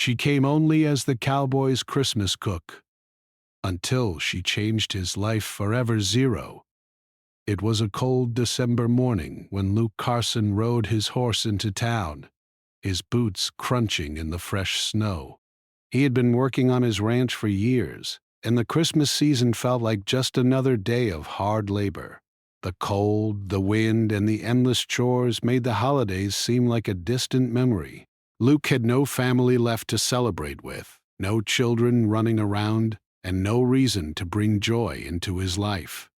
She came only as the cowboy's Christmas cook, until she changed his life forever. Zero. It was a cold December morning when Luke Carson rode his horse into town, his boots crunching in the fresh snow. He had been working on his ranch for years, and the Christmas season felt like just another day of hard labor. The cold, the wind, and the endless chores made the holidays seem like a distant memory. Luke had no family left to celebrate with, no children running around, and no reason to bring joy into his life.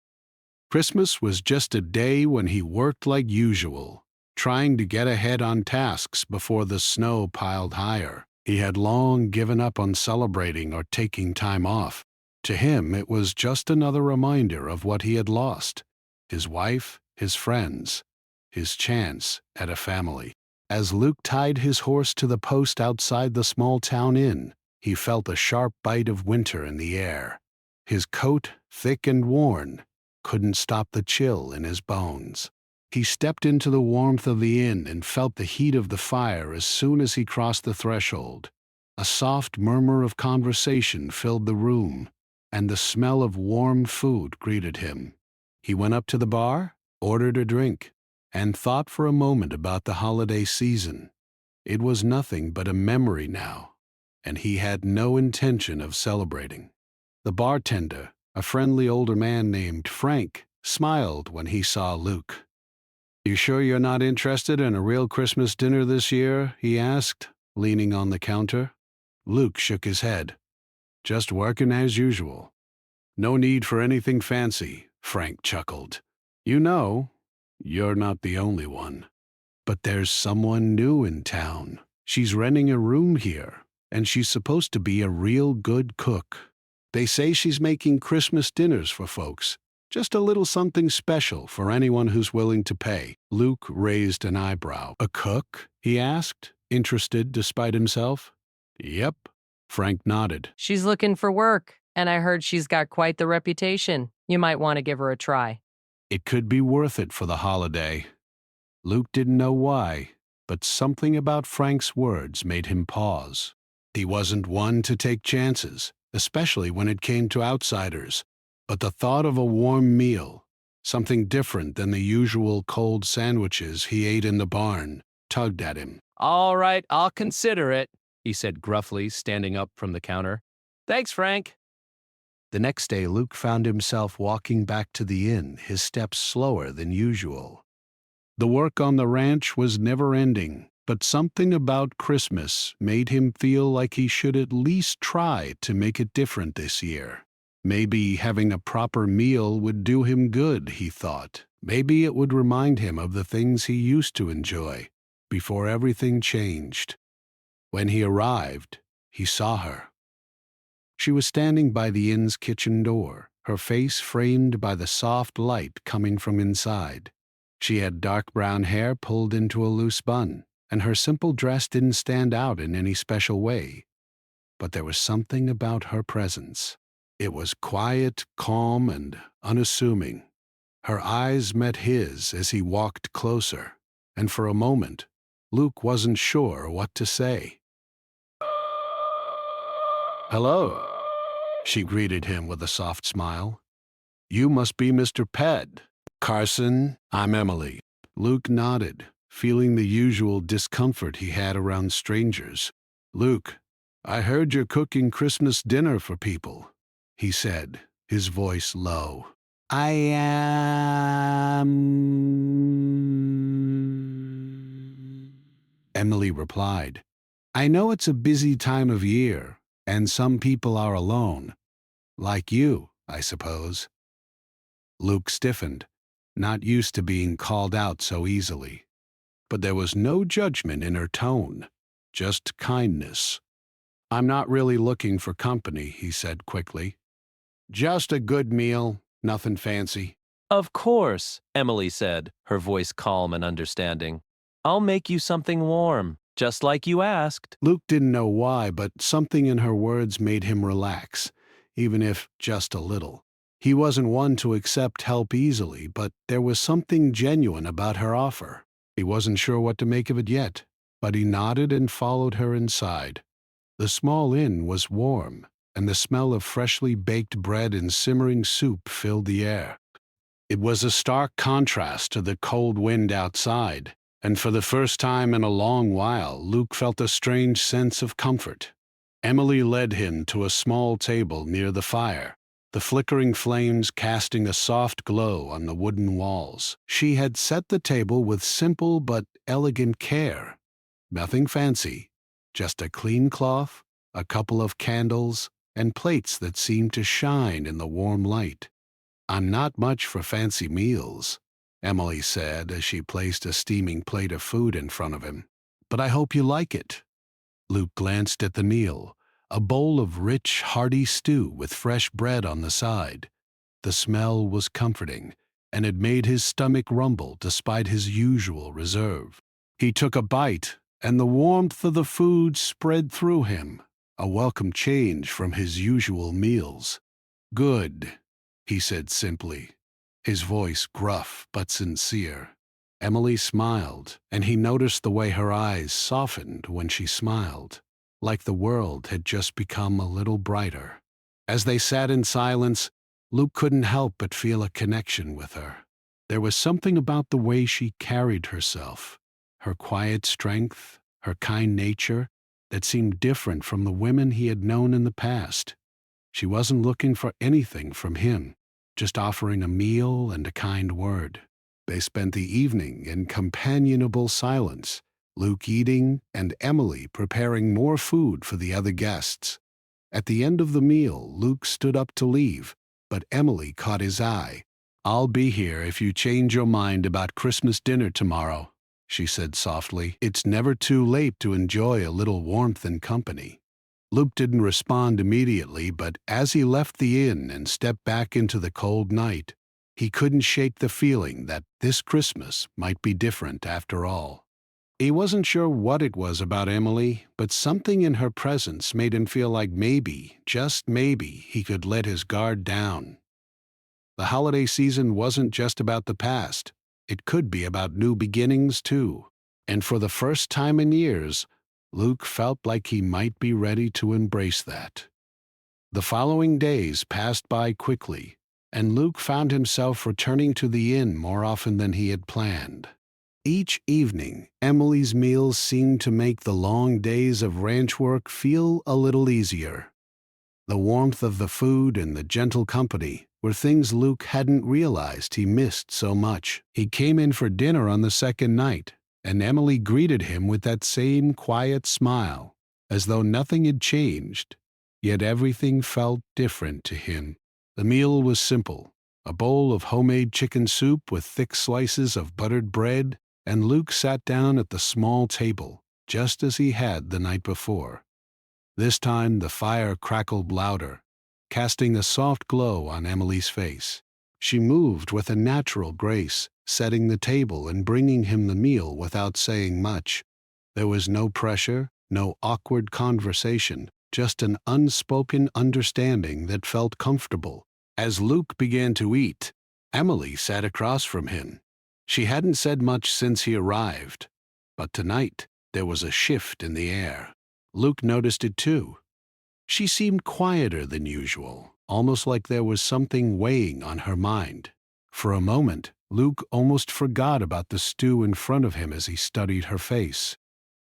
Christmas was just a day when he worked like usual, trying to get ahead on tasks before the snow piled higher. He had long given up on celebrating or taking time off. To him, it was just another reminder of what he had lost: his wife, his friends, his chance at a family. As Luke tied his horse to the post outside the small town inn, he felt a sharp bite of winter in the air. His coat, thick and worn, couldn't stop the chill in his bones. He stepped into the warmth of the inn and felt the heat of the fire as soon as he crossed the threshold. A soft murmur of conversation filled the room, and the smell of warm food greeted him. He went up to the bar, ordered a drink, and thought for a moment about the holiday season. It was nothing but a memory now, and he had no intention of celebrating. The bartender, a friendly older man named Frank, smiled when he saw Luke. "You sure you're not interested in a real Christmas dinner this year?" he asked, leaning on the counter. Luke shook his head. "Just working as usual." "No need for anything fancy," Frank chuckled. "You know, you're not the only one. But there's someone new in town. She's renting a room here, and she's supposed to be a real good cook. They say she's making Christmas dinners for folks. Just a little something special for anyone who's willing to pay." Luke raised an eyebrow. "A cook?" he asked, interested despite himself. "Yep," Frank nodded. She's looking for work, and I heard she's got quite the reputation. You might want to give her a try. It could be worth it for the holiday. Luke didn't know why, but something about Frank's words made him pause. He wasn't one to take chances, especially when it came to outsiders. But the thought of a warm meal, something different than the usual cold sandwiches he ate in the barn, tugged at him. "All right, I'll consider it," he said gruffly, standing up from the counter. "Thanks, Frank." The next day, Luke found himself walking back to the inn, his steps slower than usual. The work on the ranch was never ending, but something about Christmas made him feel like he should at least try to make it different this year. Maybe having a proper meal would do him good, he thought. Maybe it would remind him of the things he used to enjoy before everything changed. When he arrived, he saw her. She was standing by the inn's kitchen door, her face framed by the soft light coming from inside. She had dark brown hair pulled into a loose bun, and her simple dress didn't stand out in any special way. But there was something about her presence. It was quiet, calm, and unassuming. Her eyes met his as he walked closer, and for a moment, Luke wasn't sure what to say. "Hello," she greeted him with a soft smile. "You must be Mr. Ped." "Carson, I'm Emily." Luke nodded, feeling the usual discomfort he had around strangers. "Luke, I heard you're cooking Christmas dinner for people," he said, his voice low. "I am," Emily replied. "I know it's a busy time of year, and some people are alone. Like you, I suppose." Luke stiffened, not used to being called out so easily. But there was no judgment in her tone, just kindness. "I'm not really looking for company," he said quickly. "Just a good meal, nothing fancy." "Of course," Emily said, her voice calm and understanding. "I'll make you something warm, just like you asked." Luke didn't know why, but something in her words made him relax, even if just a little. He wasn't one to accept help easily, but there was something genuine about her offer. He wasn't sure what to make of it yet, but he nodded and followed her inside. The small inn was warm, and the smell of freshly baked bread and simmering soup filled the air. It was a stark contrast to the cold wind outside, and for the first time in a long while, Luke felt a strange sense of comfort. Emily led him to a small table near the fire, the flickering flames casting a soft glow on the wooden walls. She had set the table with simple but elegant care. Nothing fancy, just a clean cloth, a couple of candles, and plates that seemed to shine in the warm light. "I'm not much for fancy meals," Emily said as she placed a steaming plate of food in front of him. "But I hope you like it." Luke glanced at the meal, a bowl of rich, hearty stew with fresh bread on the side. The smell was comforting, and it made his stomach rumble despite his usual reserve. He took a bite, and the warmth of the food spread through him, a welcome change from his usual meals. "Good," he said simply, his voice gruff but sincere. Emily smiled, and he noticed the way her eyes softened when she smiled, like the world had just become a little brighter. As they sat in silence, Luke couldn't help but feel a connection with her. There was something about the way she carried herself, her quiet strength, her kind nature, that seemed different from the women he had known in the past. She wasn't looking for anything from him, just offering a meal and a kind word. They spent the evening in companionable silence, Luke eating and Emily preparing more food for the other guests. At the end of the meal, Luke stood up to leave, but Emily caught his eye. "I'll be here if you change your mind about Christmas dinner tomorrow," she said softly. "It's never too late to enjoy a little warmth and company." Luke didn't respond immediately, but as he left the inn and stepped back into the cold night, he couldn't shake the feeling that this Christmas might be different after all. He wasn't sure what it was about Emily, but something in her presence made him feel like maybe, just maybe, he could let his guard down. The holiday season wasn't just about the past. It could be about new beginnings, too. And for the first time in years, Luke felt like he might be ready to embrace that. The following days passed by quickly, and Luke found himself returning to the inn more often than he had planned. Each evening, Emily's meals seemed to make the long days of ranch work feel a little easier. The warmth of the food and the gentle company were things Luke hadn't realized he missed so much. He came in for dinner on the second night, and Emily greeted him with that same quiet smile, as though nothing had changed, yet everything felt different to him. The meal was simple, a bowl of homemade chicken soup with thick slices of buttered bread, and Luke sat down at the small table, just as he had the night before. This time the fire crackled louder, casting a soft glow on Emily's face. She moved with a natural grace, setting the table and bringing him the meal without saying much. There was no pressure, no awkward conversation, just an unspoken understanding that felt comfortable. As Luke began to eat, Emily sat across from him. She hadn't said much since he arrived, but tonight there was a shift in the air. Luke noticed it too. She seemed quieter than usual, almost like there was something weighing on her mind. For a moment, Luke almost forgot about the stew in front of him as he studied her face.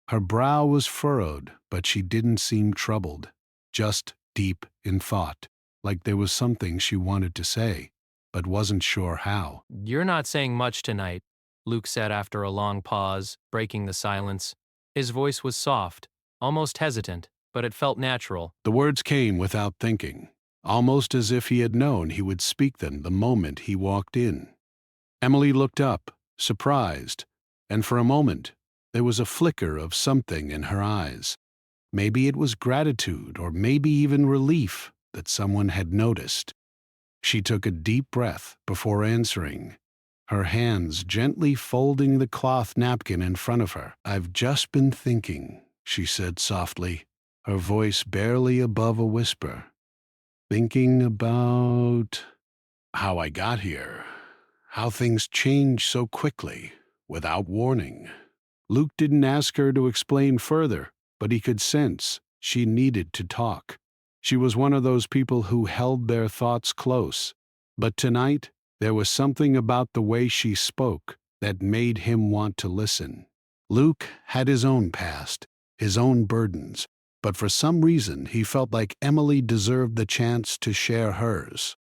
Her brow was furrowed, but she didn't seem troubled, just deep in thought, like there was something she wanted to say, but wasn't sure how. "You're not saying much tonight," Luke said after a long pause, breaking the silence. His voice was soft, almost hesitant, but it felt natural. The words came without thinking, almost as if he had known he would speak them the moment he walked in. Emily looked up, surprised, and for a moment there was a flicker of something in her eyes. Maybe it was gratitude, or maybe even relief that someone had noticed. She took a deep breath before answering, her hands gently folding the cloth napkin in front of her. "I've just been thinking," she said softly, her voice barely above a whisper. "Thinking about how I got here, how things change so quickly, without warning." Luke didn't ask her to explain further, but he could sense She needed to talk. She was one of those people who held their thoughts close. But tonight, there was something about the way she spoke that made him want to listen. Luke had his own past, his own burdens, but for some reason he felt like Emily deserved the chance to share hers.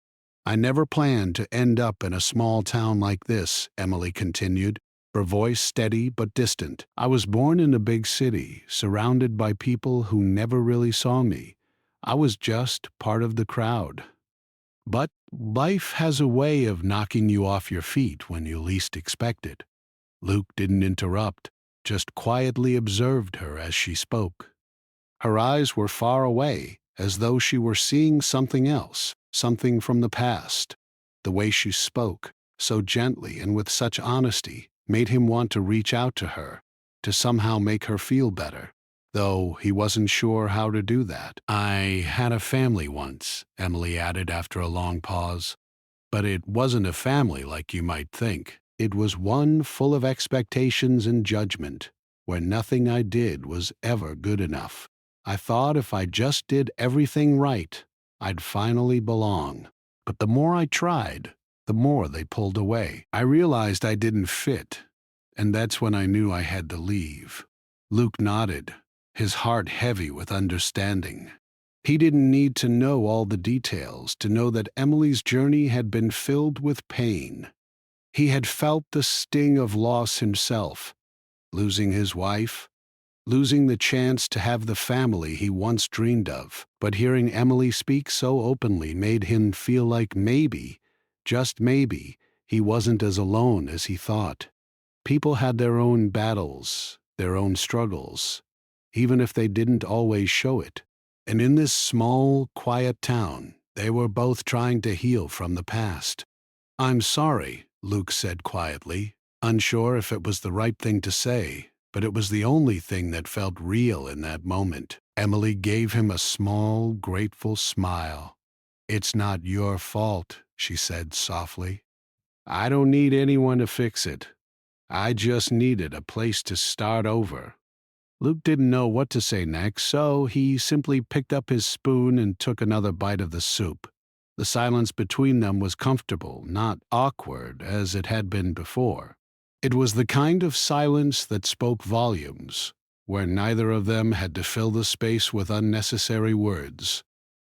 "I never planned to end up in a small town like this," Emily continued, her voice steady but distant. "I was born in a big city, surrounded by people who never really saw me. I was just part of the crowd. But life has a way of knocking you off your feet when you least expect it." Luke didn't interrupt, just quietly observed her as she spoke. Her eyes were far away, as though she were seeing something else, something from the past. The way she spoke, so gently and with such honesty, made him want to reach out to her, to somehow make her feel better, though he wasn't sure how to do that. "I had a family once," Emily added after a long pause. "But it wasn't a family like you might think. It was one full of expectations and judgment, where nothing I did was ever good enough. I thought if I just did everything right, I'd finally belong. But the more I tried, the more they pulled away. I realized I didn't fit, and that's when I knew I had to leave." Luke nodded, his heart heavy with understanding. He didn't need to know all the details to know that Emily's journey had been filled with pain. He had felt the sting of loss himself, losing his wife, losing the chance to have the family he once dreamed of. But hearing Emily speak so openly made him feel like maybe, just maybe, he wasn't as alone as he thought. People had their own battles, their own struggles, even if they didn't always show it. And in this small, quiet town, they were both trying to heal from the past. "I'm sorry," Luke said quietly, unsure if it was the right thing to say, but it was the only thing that felt real in that moment. Emily gave him a small, grateful smile. "It's not your fault," she said softly. "I don't need anyone to fix it. I just needed a place to start over." Luke didn't know what to say next, so he simply picked up his spoon and took another bite of the soup. The silence between them was comfortable, not awkward as it had been before. It was the kind of silence that spoke volumes, where neither of them had to fill the space with unnecessary words.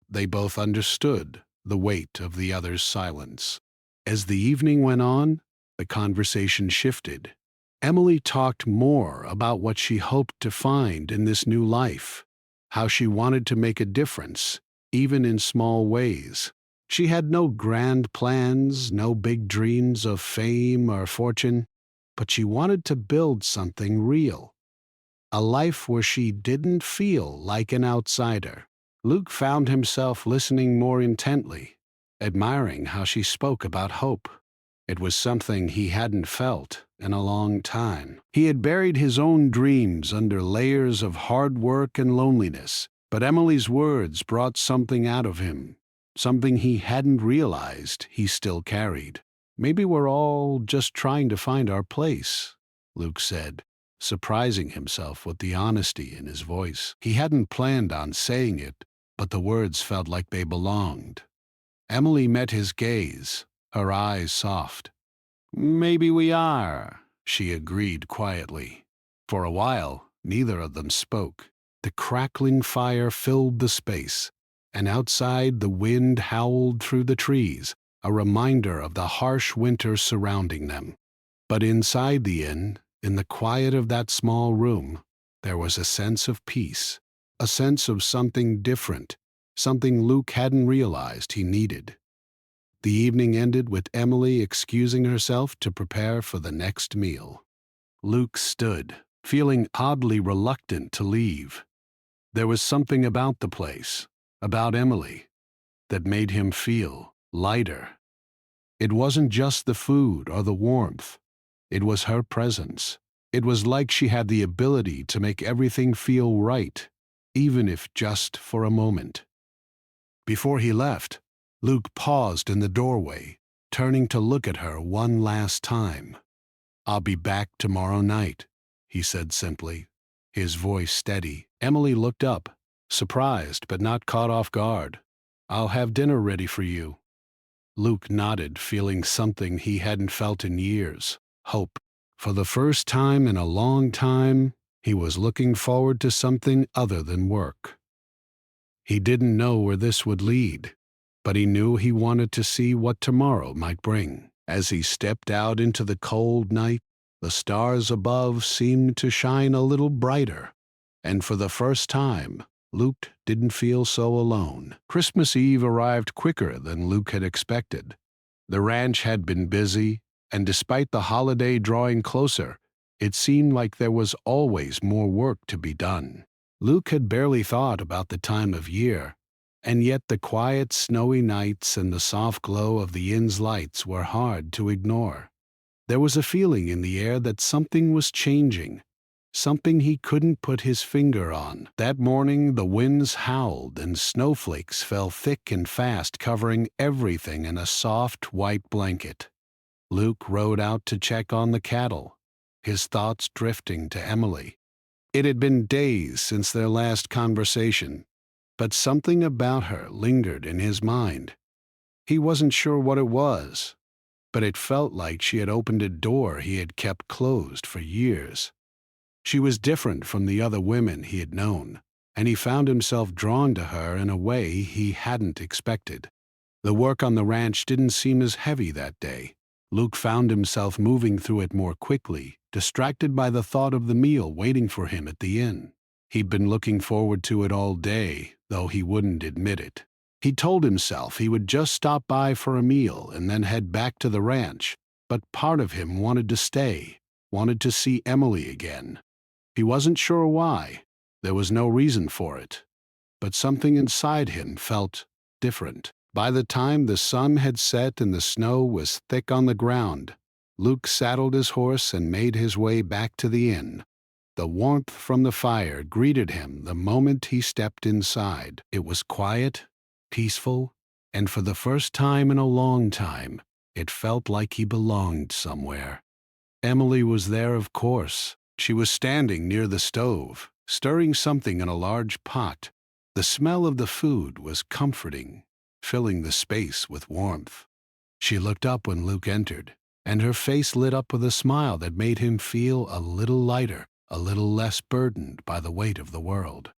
They both understood the weight of the other's silence. As the evening went on, the conversation shifted. Emily talked more about what she hoped to find in this new life, how she wanted to make a difference, even in small ways. She had no grand plans, no big dreams of fame or fortune, but she wanted to build something real, a life where she didn't feel like an outsider. Luke found himself listening more intently, admiring how she spoke about hope. It was something he hadn't felt in a long time. He had buried his own dreams under layers of hard work and loneliness, but Emily's words brought something out of him, something he hadn't realized he still carried. "Maybe we're all just trying to find our place," Luke said, surprising himself with the honesty in his voice. He hadn't planned on saying it, but the words felt like they belonged. Emily met his gaze, her eyes soft. "Maybe we are," she agreed quietly. For a while, neither of them spoke. The crackling fire filled the space, and outside the wind howled through the trees, a reminder of the harsh winter surrounding them. But inside the inn, in the quiet of that small room, there was a sense of peace, a sense of something different, something Luke hadn't realized he needed. The evening ended with Emily excusing herself to prepare for the next meal. Luke stood, feeling oddly reluctant to leave. There was something about the place, about Emily, that made him feel lighter. It wasn't just the food or the warmth. It was her presence. It was like she had the ability to make everything feel right, even if just for a moment. Before he left, Luke paused in the doorway, turning to look at her one last time. "I'll be back tomorrow night," he said simply, his voice steady. Emily looked up, surprised but not caught off guard. "I'll have dinner ready for you." Luke nodded, feeling something he hadn't felt in years: hope. For the first time in a long time, he was looking forward to something other than work. He didn't know where this would lead, but he knew he wanted to see what tomorrow might bring. As he stepped out into the cold night, the stars above seemed to shine a little brighter, and for the first time, Luke didn't feel so alone. Christmas Eve arrived quicker than Luke had expected. The ranch had been busy, and despite the holiday drawing closer, it seemed like there was always more work to be done. Luke had barely thought about the time of year, and yet the quiet, snowy nights and the soft glow of the inn's lights were hard to ignore. There was a feeling in the air that something was changing, something he couldn't put his finger on. That morning the winds howled and snowflakes fell thick and fast, covering everything in a soft white blanket. Luke rode out to check on the cattle, his thoughts drifting to Emily. It had been days since their last conversation, but something about her lingered in his mind. He wasn't sure what it was, but it felt like she had opened a door he had kept closed for years. She was different from the other women he had known, and he found himself drawn to her in a way he hadn't expected. The work on the ranch didn't seem as heavy that day. Luke found himself moving through it more quickly, distracted by the thought of the meal waiting for him at the inn. He'd been looking forward to it all day, though he wouldn't admit it. He told himself he would just stop by for a meal and then head back to the ranch, but part of him wanted to stay, wanted to see Emily again. He wasn't sure why. There was no reason for it. But something inside him felt different. By the time the sun had set and the snow was thick on the ground, Luke saddled his horse and made his way back to the inn. The warmth from the fire greeted him the moment he stepped inside. It was quiet, peaceful, and for the first time in a long time, it felt like he belonged somewhere. Emily was there, of course. She was standing near the stove, stirring something in a large pot. The smell of the food was comforting, filling the space with warmth. She looked up when Luke entered, and her face lit up with a smile that made him feel a little lighter, a little less burdened by the weight of the world.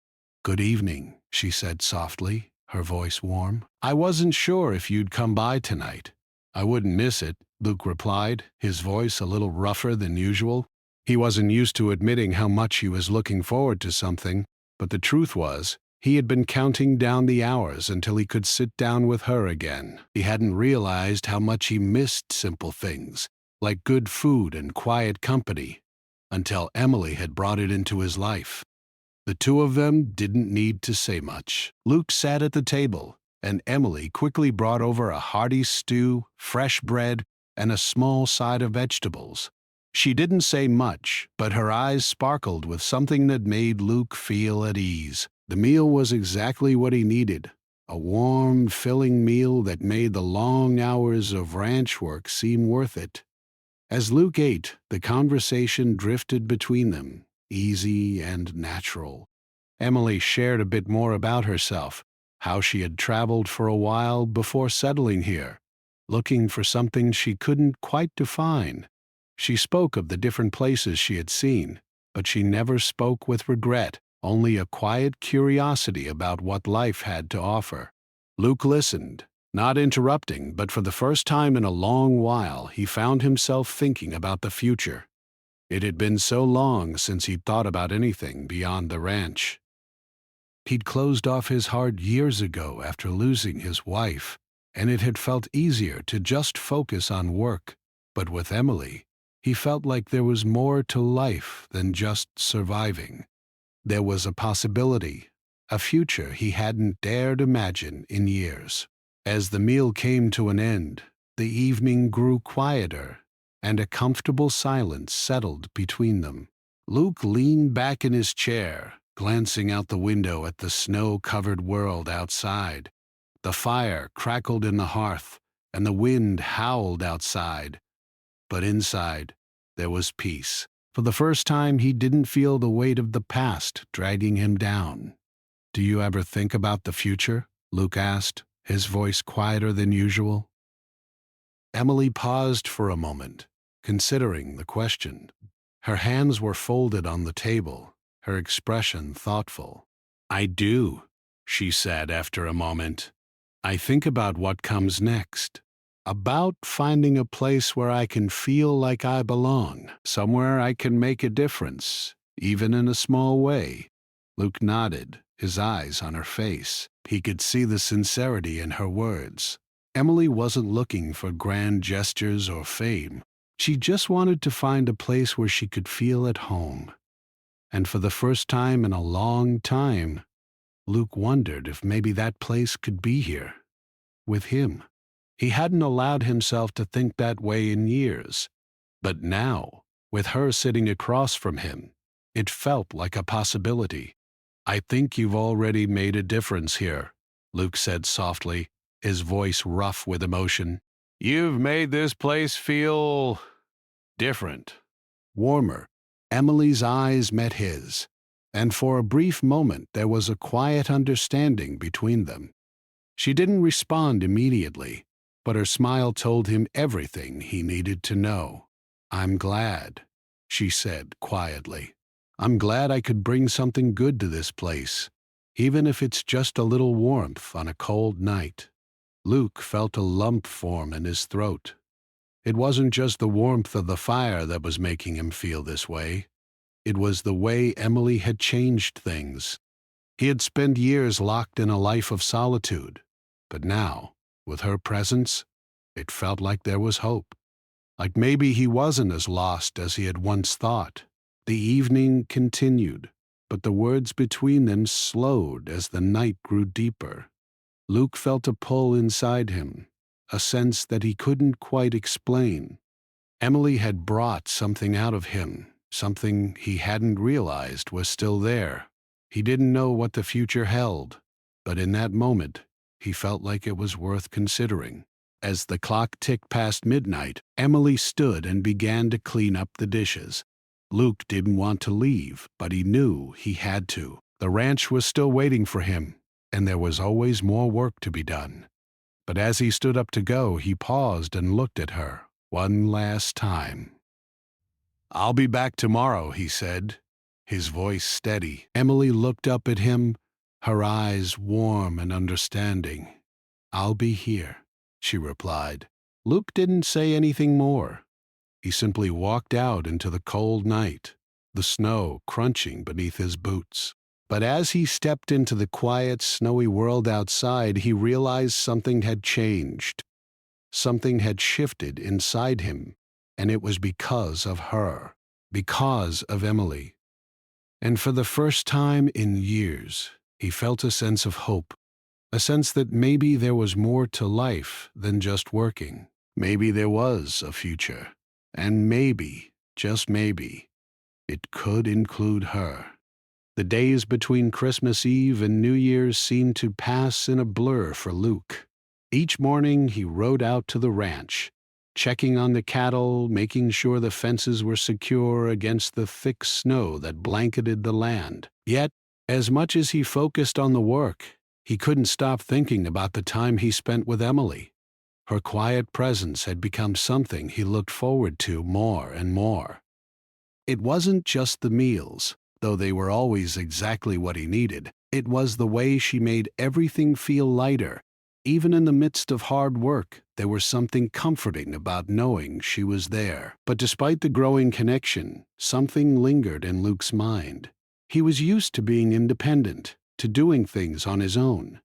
"Good evening," she said softly, her voice warm. "I wasn't sure if you'd come by tonight." "I wouldn't miss it," Luke replied, his voice a little rougher than usual. He wasn't used to admitting how much he was looking forward to something, but the truth was, he had been counting down the hours until he could sit down with her again. He hadn't realized how much he missed simple things, like good food and quiet company, until Emily had brought it into his life. The two of them didn't need to say much. Luke sat at the table, and Emily quickly brought over a hearty stew, fresh bread, and a small side of vegetables. She didn't say much, but her eyes sparkled with something that made Luke feel at ease. The meal was exactly what he needed, a warm, filling meal that made the long hours of ranch work seem worth it. As Luke ate, the conversation drifted between them, easy and natural. Emily shared a bit more about herself, how she had traveled for a while before settling here, looking for something she couldn't quite define. She spoke of the different places she had seen, but she never spoke with regret, only a quiet curiosity about what life had to offer. Luke listened, not interrupting, but for the first time in a long while he found himself thinking about the future. It had been so long since he'd thought about anything beyond the ranch. He'd closed off his heart years ago after losing his wife, and it had felt easier to just focus on work. But with Emily, he felt like there was more to life than just surviving. There was a possibility, a future he hadn't dared imagine in years. As the meal came to an end, the evening grew quieter, and a comfortable silence settled between them. Luke leaned back in his chair, glancing out the window at the snow-covered world outside. The fire crackled in the hearth, and the wind howled outside. But inside, there was peace. For the first time, he didn't feel the weight of the past dragging him down. Do you ever think about the future? Luke asked, his voice quieter than usual. Emily paused for a moment, considering the question. Her hands were folded on the table, her expression thoughtful. I do, she said after a moment. I think about what comes next. About finding a place where I can feel like I belong, somewhere I can make a difference, even in a small way. Luke nodded, his eyes on her face. He could see the sincerity in her words. Emily wasn't looking for grand gestures or fame. She just wanted to find a place where she could feel at home. And for the first time in a long time, Luke wondered if maybe that place could be here, with him. He hadn't allowed himself to think that way in years, but now, with her sitting across from him, it felt like a possibility. I think you've already made a difference here, Luke said softly, his voice rough with emotion. You've made this place feel different, warmer. Emily's eyes met his, and for a brief moment there was a quiet understanding between them. She didn't respond immediately, but her smile told him everything he needed to know. I'm glad, she said quietly. I'm glad I could bring something good to this place, even if it's just a little warmth on a cold night. Luke felt a lump form in his throat. It wasn't just the warmth of the fire that was making him feel this way. It was the way Emily had changed things. He had spent years locked in a life of solitude, but now, with her presence, it felt like there was hope. Like maybe he wasn't as lost as he had once thought. The evening continued, but the words between them slowed as the night grew deeper. Luke felt a pull inside him, a sense that he couldn't quite explain. Emily had brought something out of him, something he hadn't realized was still there. He didn't know what the future held, but in that moment, he felt like it was worth considering. As the clock ticked past midnight, Emily stood and began to clean up the dishes. Luke didn't want to leave, but he knew he had to. The ranch was still waiting for him, and there was always more work to be done. But as he stood up to go, he paused and looked at her one last time. I'll be back tomorrow, he said, his voice steady. Emily looked up at him, her eyes warm and understanding. I'll be here, she replied. Luke didn't say anything more. He simply walked out into the cold night, the snow crunching beneath his boots. But as he stepped into the quiet, snowy world outside, he realized something had changed. Something had shifted inside him, and it was because of her, because of Emily. And for the first time in years, he felt a sense of hope, a sense that maybe there was more to life than just working. Maybe there was a future, and maybe, just maybe, it could include her. The days between Christmas Eve and New Year's seemed to pass in a blur for Luke. Each morning he rode out to the ranch, checking on the cattle, making sure the fences were secure against the thick snow that blanketed the land. Yet, as much as he focused on the work, he couldn't stop thinking about the time he spent with Emily. Her quiet presence had become something he looked forward to more and more. It wasn't just the meals, though they were always exactly what he needed. It was the way she made everything feel lighter. Even in the midst of hard work, there was something comforting about knowing she was there. But despite the growing connection, something lingered in Luke's mind. He was used to being independent, to doing things on his own.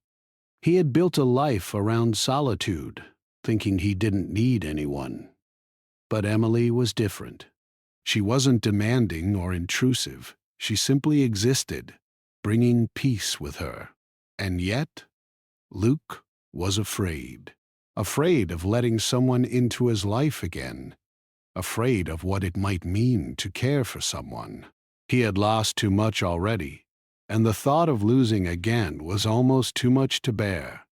He had built a life around solitude, thinking he didn't need anyone. But Emily was different. She wasn't demanding or intrusive. She simply existed, bringing peace with her. And yet, Luke was afraid. Afraid of letting someone into his life again. Afraid of what it might mean to care for someone. He had lost too much already, and the thought of losing again was almost too much to bear.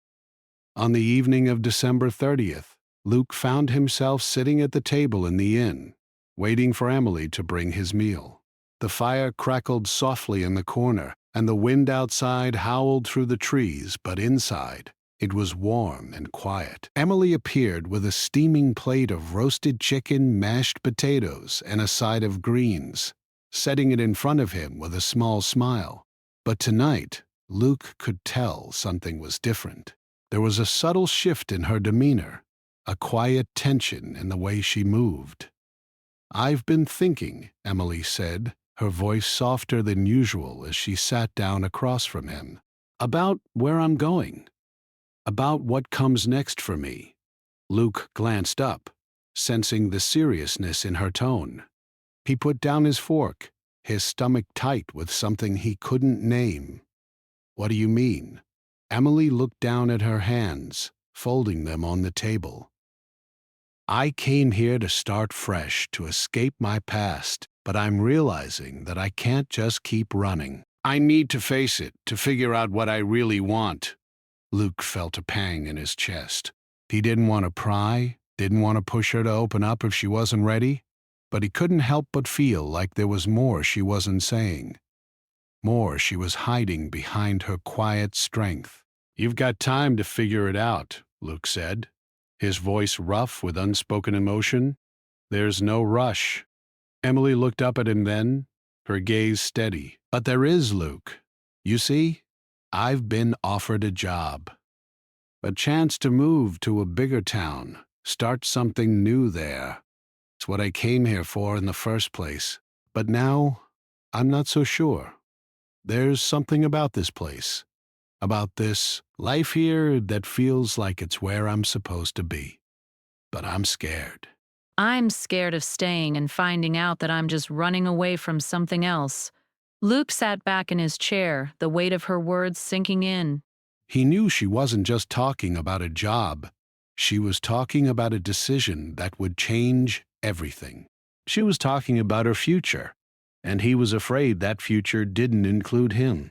On the evening of December 30th, Luke found himself sitting at the table in the inn, waiting for Emily to bring his meal. The fire crackled softly in the corner, and the wind outside howled through the trees, but inside, it was warm and quiet. Emily appeared with a steaming plate of roasted chicken, mashed potatoes, and a side of greens, setting it in front of him with a small smile. But tonight, Luke could tell something was different. There was a subtle shift in her demeanor, a quiet tension in the way she moved. "I've been thinking," Emily said, her voice softer than usual as she sat down across from him, "about where I'm going, about what comes next for me." Luke glanced up, sensing the seriousness in her tone. He put down his fork, his stomach tight with something he couldn't name. "What do you mean?" Emily looked down at her hands, folding them on the table. "I came here to start fresh, to escape my past, but I'm realizing that I can't just keep running. I need to face it, to figure out what I really want." Luke felt a pang in his chest. He didn't want to pry, didn't want to push her to open up if she wasn't ready, but he couldn't help but feel like there was more she wasn't saying. More she was hiding behind her quiet strength. "You've got time to figure it out," Luke said, his voice rough with unspoken emotion. "There's no rush." Emily looked up at him then, her gaze steady. "But there is, Luke. You see, I've been offered a job. A chance to move to a bigger town, start something new there. It's what I came here for in the first place. But now, I'm not so sure. There's something about this place, about this life here, that feels like it's where I'm supposed to be. But I'm scared." I'm scared of staying and finding out that I'm just running away from something else. Luke sat back in his chair, the weight of her words sinking in. He knew she wasn't just talking about a job. She was talking about a decision that would change everything. She was talking about her future, and he was afraid that future didn't include him.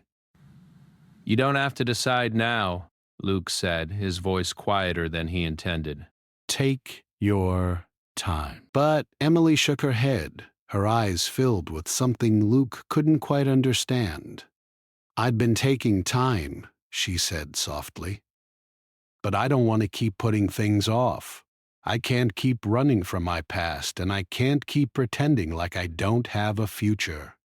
You don't have to decide now, Luke said, his voice quieter than he intended. "Take your time." But Emily shook her head, her eyes filled with something Luke couldn't quite understand. "I'd been taking time," she said softly. "But I don't want to keep putting things off. I can't keep running from my past, and I can't keep pretending like I don't have a future."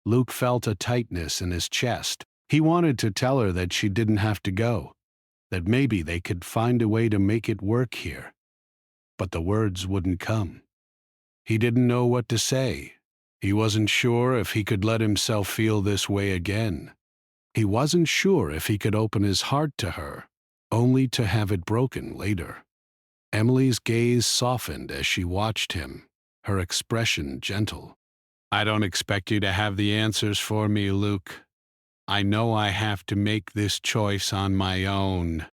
Luke felt a tightness in his chest. He wanted to tell her that she didn't have to go, that maybe they could find a way to make it work here. But the words wouldn't come. He didn't know what to say. He wasn't sure if he could let himself feel this way again. He wasn't sure if he could open his heart to her, only to have it broken later. Emily's gaze softened as she watched him, her expression gentle. "I don't expect you to have the answers for me, Luke. I know I have to make this choice on my own.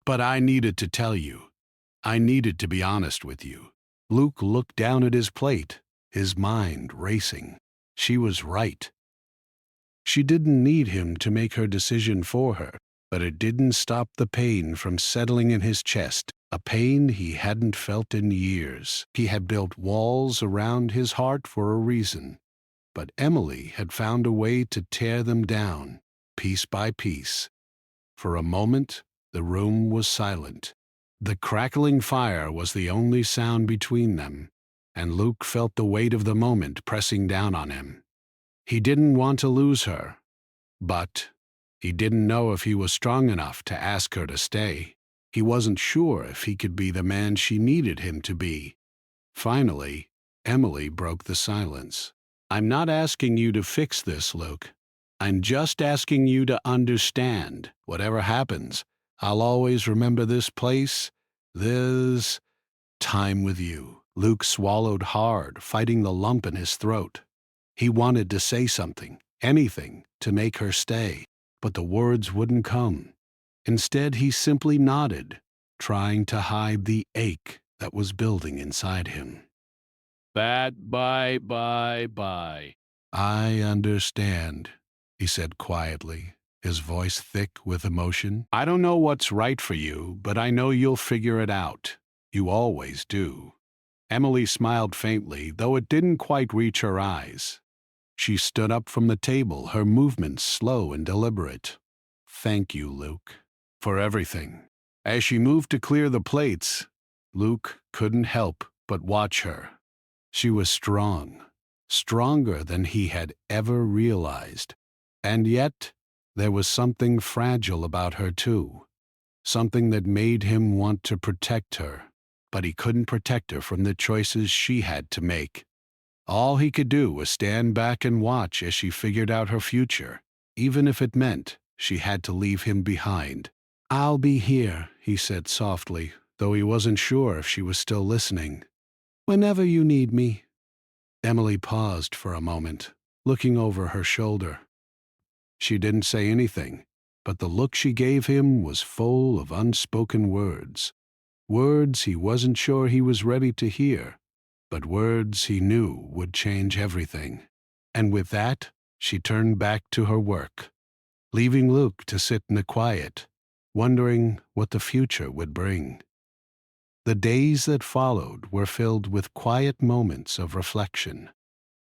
But I needed to tell you. I needed to be honest with you." Luke looked down at his plate, his mind racing. She was right. She didn't need him to make her decision for her, but it didn't stop the pain from settling in his chest, a pain he hadn't felt in years. He had built walls around his heart for a reason, but Emily had found a way to tear them down, piece by piece. For a moment, the room was silent. The crackling fire was the only sound between them, and Luke felt the weight of the moment pressing down on him. He didn't want to lose her, but he didn't know if he was strong enough to ask her to stay. He wasn't sure if he could be the man she needed him to be. Finally, Emily broke the silence. "I'm not asking you to fix this, Luke. I'm just asking you to understand. Whatever happens, I'll always remember this place, this time with you." Luke swallowed hard, fighting the lump in his throat. He wanted to say something, anything, to make her stay, but the words wouldn't come. Instead, he simply nodded, trying to hide the ache that was building inside him. "Bye. "I understand," he said quietly, his voice thick with emotion. "I don't know what's right for you, but I know you'll figure it out. You always do." Emily smiled faintly, though it didn't quite reach her eyes. She stood up from the table, her movements slow and deliberate. "Thank you, Luke, for everything." As she moved to clear the plates, Luke couldn't help but watch her. She was strong, stronger than he had ever realized. And yet, there was something fragile about her too. Something that made him want to protect her. But he couldn't protect her from the choices she had to make. All he could do was stand back and watch as she figured out her future, even if it meant she had to leave him behind. "I'll be here," he said softly, though he wasn't sure if she was still listening. "Whenever you need me." Emily paused for a moment, looking over her shoulder. She didn't say anything, but the look she gave him was full of unspoken words. Words he wasn't sure he was ready to hear, but words he knew would change everything. And with that, she turned back to her work, leaving Luke to sit in the quiet, wondering what the future would bring. The days that followed were filled with quiet moments of reflection.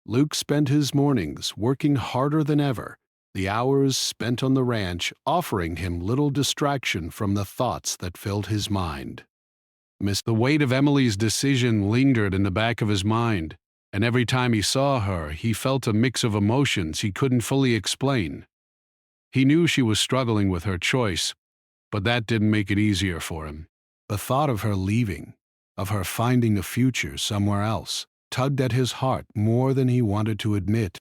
Luke spent his mornings working harder than ever, the hours spent on the ranch offering him little distraction from the thoughts that filled his mind. The weight of Emily's decision lingered in the back of his mind, and every time he saw her, he felt a mix of emotions he couldn't fully explain. He knew she was struggling with her choice, but that didn't make it easier for him. The thought of her leaving, of her finding a future somewhere else, tugged at his heart more than he wanted to admit.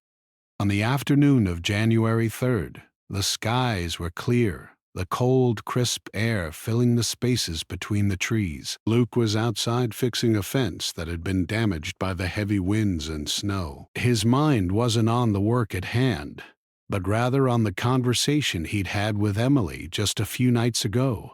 On the afternoon of January 3rd, the skies were clear, the cold, crisp air filling the spaces between the trees. Luke was outside fixing a fence that had been damaged by the heavy winds and snow. His mind wasn't on the work at hand, but rather on the conversation he'd had with Emily just a few nights ago.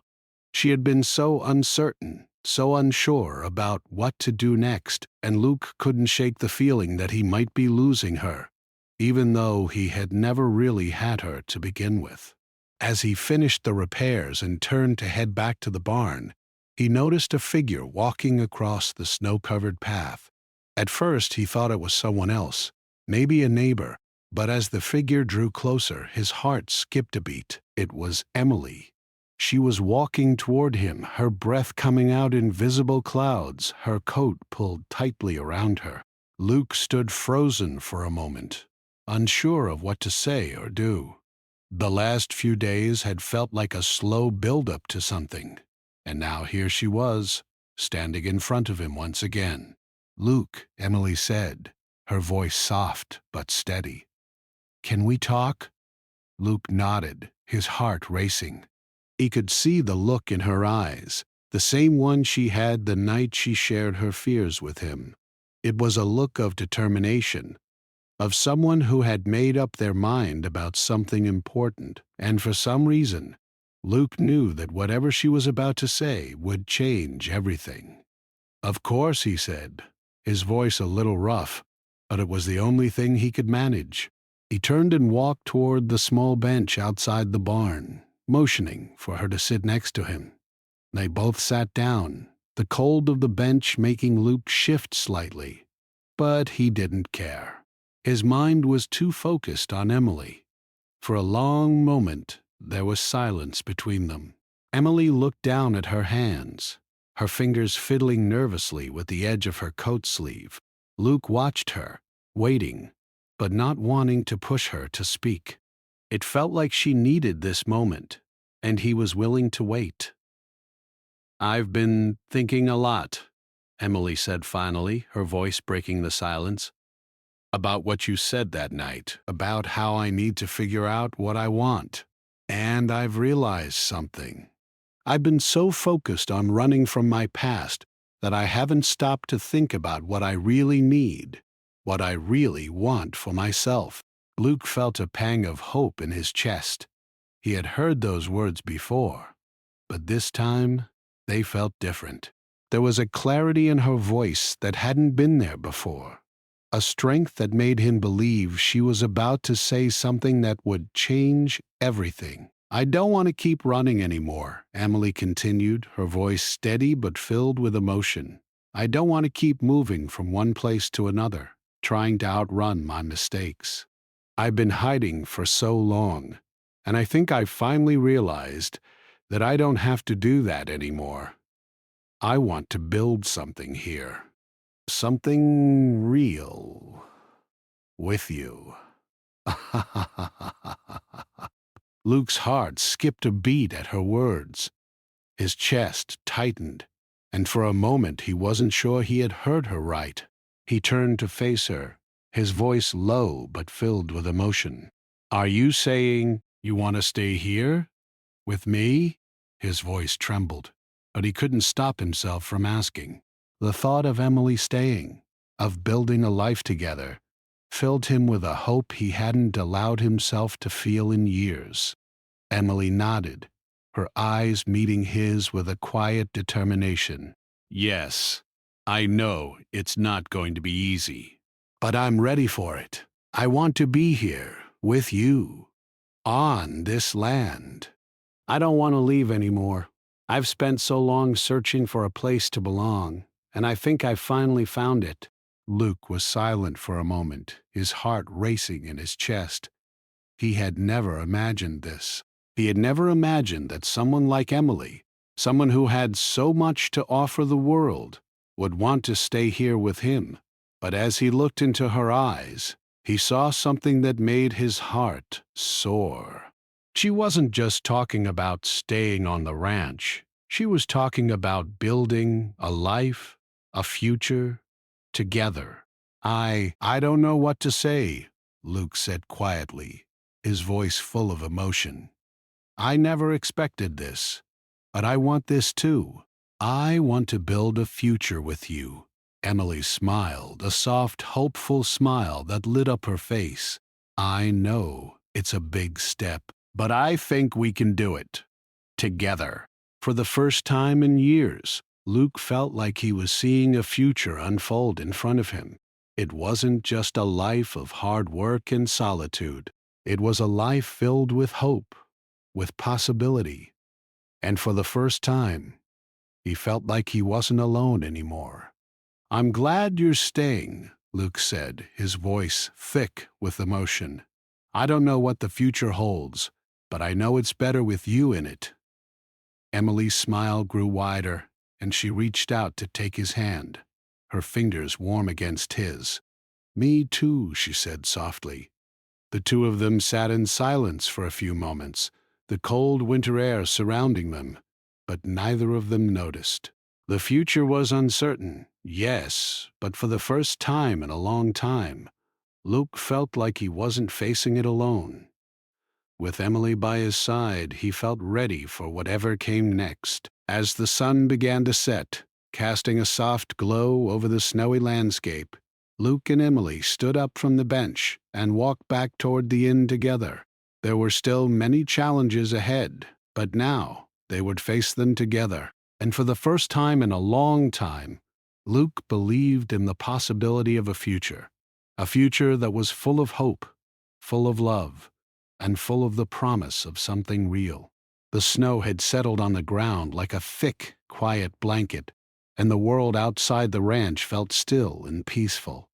She had been so uncertain, so unsure about what to do next, and Luke couldn't shake the feeling that he might be losing her, even though he had never really had her to begin with. As he finished the repairs and turned to head back to the barn, he noticed a figure walking across the snow-covered path. At first he thought it was someone else, maybe a neighbor, but as the figure drew closer, his heart skipped a beat. It was Emily. She was walking toward him, her breath coming out in visible clouds, her coat pulled tightly around her. Luke stood frozen for a moment, unsure of what to say or do. The last few days had felt like a slow build-up to something, and now here she was, standing in front of him once again. "Luke," Emily said, her voice soft but steady. "Can we talk?" Luke nodded, his heart racing. He could see the look in her eyes, the same one she had the night she shared her fears with him. It was a look of determination, of someone who had made up their mind about something important, and for some reason, Luke knew that whatever she was about to say would change everything. "Of course," he said, his voice a little rough, but it was the only thing he could manage. He turned and walked toward the small bench outside the barn, motioning for her to sit next to him. They both sat down, the cold of the bench making Luke shift slightly, but he didn't care. His mind was too focused on Emily. For a long moment, there was silence between them. Emily looked down at her hands, her fingers fiddling nervously with the edge of her coat sleeve. Luke watched her, waiting, but not wanting to push her to speak. It felt like she needed this moment, and he was willing to wait. "I've been thinking a lot," Emily said finally, her voice breaking the silence. "About what you said that night, about how I need to figure out what I want. And I've realized something. I've been so focused on running from my past that I haven't stopped to think about what I really need, what I really want for myself." Luke felt a pang of hope in his chest. He had heard those words before, but this time they felt different. There was a clarity in her voice that hadn't been there before. A strength that made him believe she was about to say something that would change everything. "I don't want to keep running anymore," Emily continued, her voice steady but filled with emotion. "I don't want to keep moving from one place to another. trying to outrun my mistakes. I've been hiding for so long, and I think I finally realized that I don't have to do that anymore. I want to build something here. Something real. With you. Luke's heart skipped a beat at her words. His chest tightened, and for a moment he wasn't sure he had heard her right. He turned to face her, his voice low but filled with emotion. "Are you saying you want to stay here? With me?" His voice trembled, but he couldn't stop himself from asking. The thought of Emily staying, of building a life together, filled him with a hope he hadn't allowed himself to feel in years. Emily nodded, her eyes meeting his with a quiet determination. "Yes, I know it's not going to be easy, but I'm ready for it. I want to be here, with you, on this land. I don't want to leave anymore. I've spent so long searching for a place to belong, and I think I've finally found it." Luke was silent for a moment, his heart racing in his chest. He had never imagined this. He had never imagined that someone like Emily, someone who had so much to offer the world, would want to stay here with him. But as he looked into her eyes, he saw something that made his heart soar. She wasn't just talking about staying on the ranch. She was talking about building a life, a future, together. I don't know what to say," Luke said quietly, his voice full of emotion. "I never expected this, but I want this too. I want to build a future with you." Emily smiled, a soft, hopeful smile that lit up her face. "I know it's a big step, but I think we can do it. Together." For the first time in years, Luke felt like he was seeing a future unfold in front of him. It wasn't just a life of hard work and solitude. It was a life filled with hope, with possibility. And for the first time, he felt like he wasn't alone anymore. "I'm glad you're staying," Luke said, his voice thick with emotion. "I don't know what the future holds, but I know it's better with you in it." Emily's smile grew wider, and she reached out to take his hand, her fingers warm against his. "Me too," she said softly. The two of them sat in silence for a few moments, the cold winter air surrounding them, but neither of them noticed. The future was uncertain, yes, but for the first time in a long time, Luke felt like he wasn't facing it alone. With Emily by his side, he felt ready for whatever came next. As the sun began to set, casting a soft glow over the snowy landscape, Luke and Emily stood up from the bench and walked back toward the inn together. There were still many challenges ahead, but now they would face them together. And for the first time in a long time, Luke believed in the possibility of a future that was full of hope, full of love, and full of the promise of something real. The snow had settled on the ground like a thick, quiet blanket, and the world outside the ranch felt still and peaceful.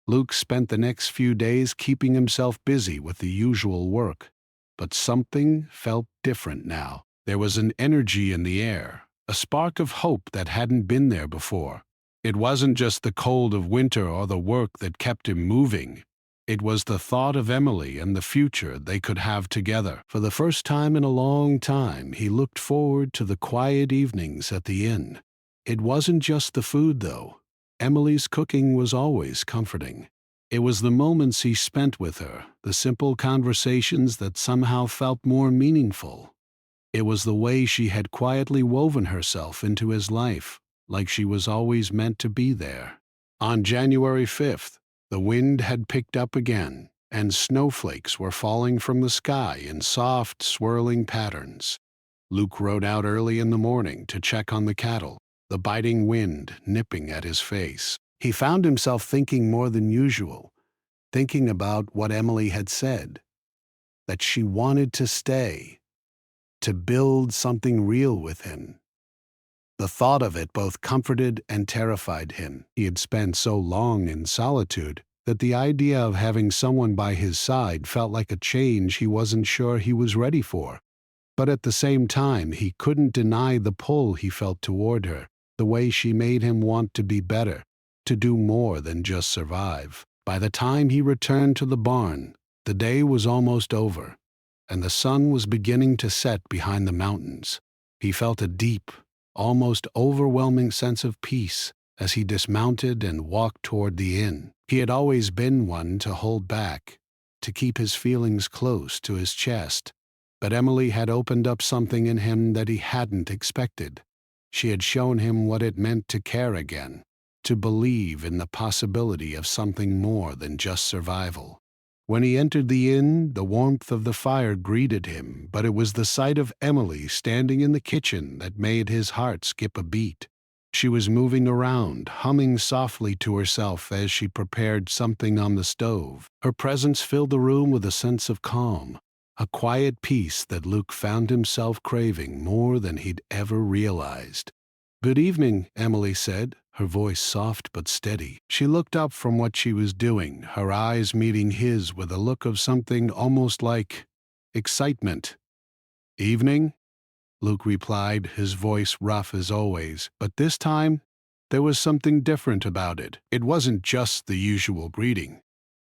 Luke spent the next few days keeping himself busy with the usual work, but something felt different now. There was an energy in the air, a spark of hope that hadn't been there before. It wasn't just the cold of winter or the work that kept him moving. It was the thought of Emily and the future they could have together. For the first time in a long time, he looked forward to the quiet evenings at the inn. It wasn't just the food, though. Emily's cooking was always comforting. It was the moments he spent with her, the simple conversations that somehow felt more meaningful. It was the way she had quietly woven herself into his life, like she was always meant to be there. On January 5th, the wind had picked up again, and snowflakes were falling from the sky in soft, swirling patterns. Luke rode out early in the morning to check on the cattle, the biting wind nipping at his face. He found himself thinking more than usual, thinking about what Emily had said, that she wanted to stay, to build something real with him. The thought of it both comforted and terrified him. He had spent so long in solitude, that the idea of having someone by his side felt like a change he wasn't sure he was ready for. But at the same time, he couldn't deny the pull he felt toward her, the way she made him want to be better, to do more than just survive. By the time he returned to the barn, the day was almost over, and the sun was beginning to set behind the mountains. He felt a deep, almost overwhelming sense of peace as he dismounted and walked toward the inn. He had always been one to hold back, to keep his feelings close to his chest, but Emily had opened up something in him that he hadn't expected. She had shown him what it meant to care again, to believe in the possibility of something more than just survival. When he entered the inn, the warmth of the fire greeted him, but it was the sight of Emily standing in the kitchen that made his heart skip a beat. She was moving around, humming softly to herself as she prepared something on the stove. Her presence filled the room with a sense of calm, a quiet peace that Luke found himself craving more than he'd ever realized. "Good evening," Emily said, her voice soft but steady. She looked up from what she was doing, her eyes meeting his with a look of something almost like excitement. "Evening?" Luke replied, his voice rough as always, but this time there was something different about it. It wasn't just the usual greeting.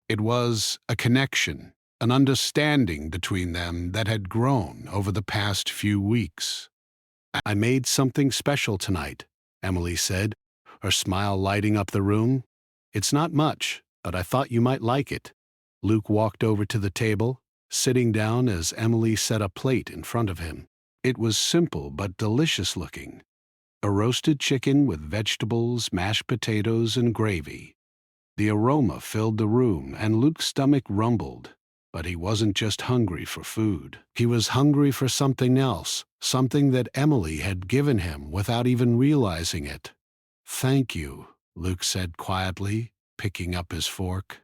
It was a connection, an understanding between them that had grown over the past few weeks. "I made something special tonight," Emily said, her smile lighting up the room. "It's not much, but I thought you might like it." Luke walked over to the table, sitting down as Emily set a plate in front of him. It was simple but delicious looking. A roasted chicken with vegetables, mashed potatoes, and gravy. The aroma filled the room, and Luke's stomach rumbled. But he wasn't just hungry for food. He was hungry for something else, something that Emily had given him without even realizing it. "Thank you," Luke said quietly, picking up his fork.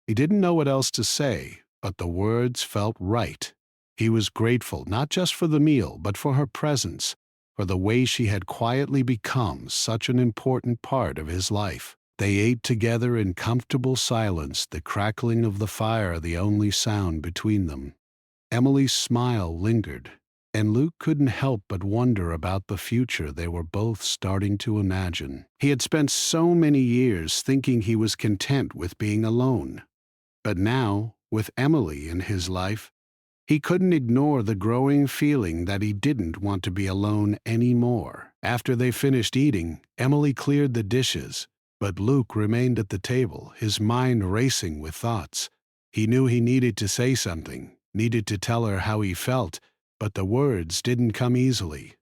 He didn't know what else to say, but the words felt right. He was grateful not just for the meal, but for her presence, for the way she had quietly become such an important part of his life. They ate together in comfortable silence, the crackling of the fire the only sound between them. Emily's smile lingered, and Luke couldn't help but wonder about the future they were both starting to imagine. He had spent so many years thinking he was content with being alone. But now, with Emily in his life, he couldn't ignore the growing feeling that he didn't want to be alone anymore. After they finished eating, Emily cleared the dishes, but Luke remained at the table, his mind racing with thoughts. He knew he needed to say something, needed to tell her how he felt, but the words didn't come easily.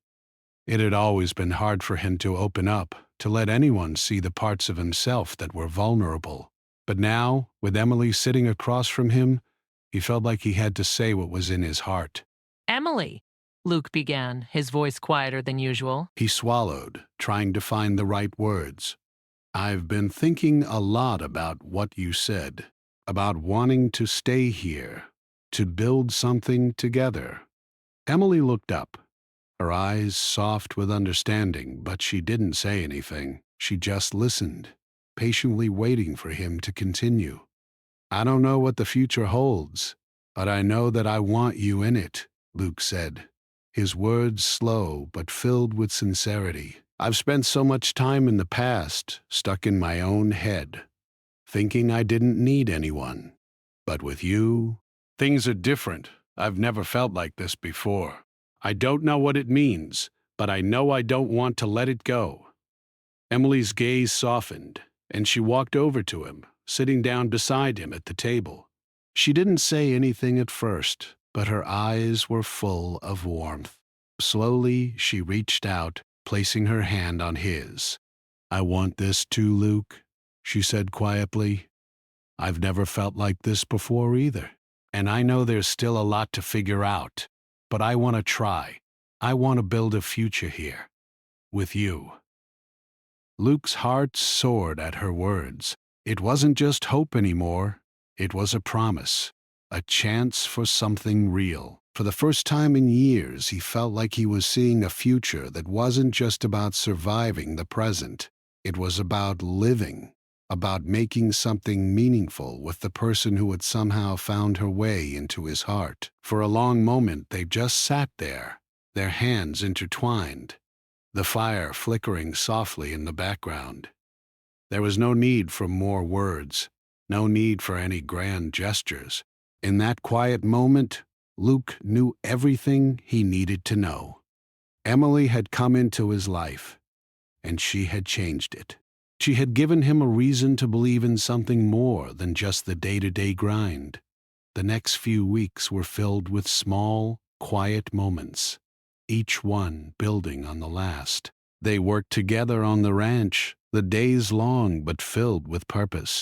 It had always been hard for him to open up, to let anyone see the parts of himself that were vulnerable. But now, with Emily sitting across from him, he felt like he had to say what was in his heart. "Emily," Luke began, his voice quieter than usual. He swallowed, trying to find the right words. "I've been thinking a lot about what you said, about wanting to stay here, to build something together." Emily looked up, her eyes soft with understanding, but she didn't say anything. She just listened, patiently waiting for him to continue. "I don't know what the future holds, but I know that I want you in it," Luke said, his words slow but filled with sincerity. "I've spent so much time in the past, stuck in my own head, thinking I didn't need anyone. But with you, things are different. I've never felt like this before. I don't know what it means, but I know I don't want to let it go." Emily's gaze softened, and she walked over to him, sitting down beside him at the table. She didn't say anything at first, but her eyes were full of warmth. Slowly, she reached out, placing her hand on his. "I want this too, Luke," she said quietly. "I've never felt like this before either. And I know there's still a lot to figure out, but I want to try. I want to build a future here. With you." Luke's heart soared at her words. It wasn't just hope anymore. It was a promise, a chance for something real. For the first time in years, he felt like he was seeing a future that wasn't just about surviving the present. It was about living, about making something meaningful with the person who had somehow found her way into his heart. For a long moment they just sat there, their hands intertwined, the fire flickering softly in the background. There was no need for more words, no need for any grand gestures. In that quiet moment, Luke knew everything he needed to know. Emily had come into his life, and she had changed it. She had given him a reason to believe in something more than just the day-to-day grind. The next few weeks were filled with small, quiet moments, each one building on the last. They worked together on the ranch, the days long but filled with purpose.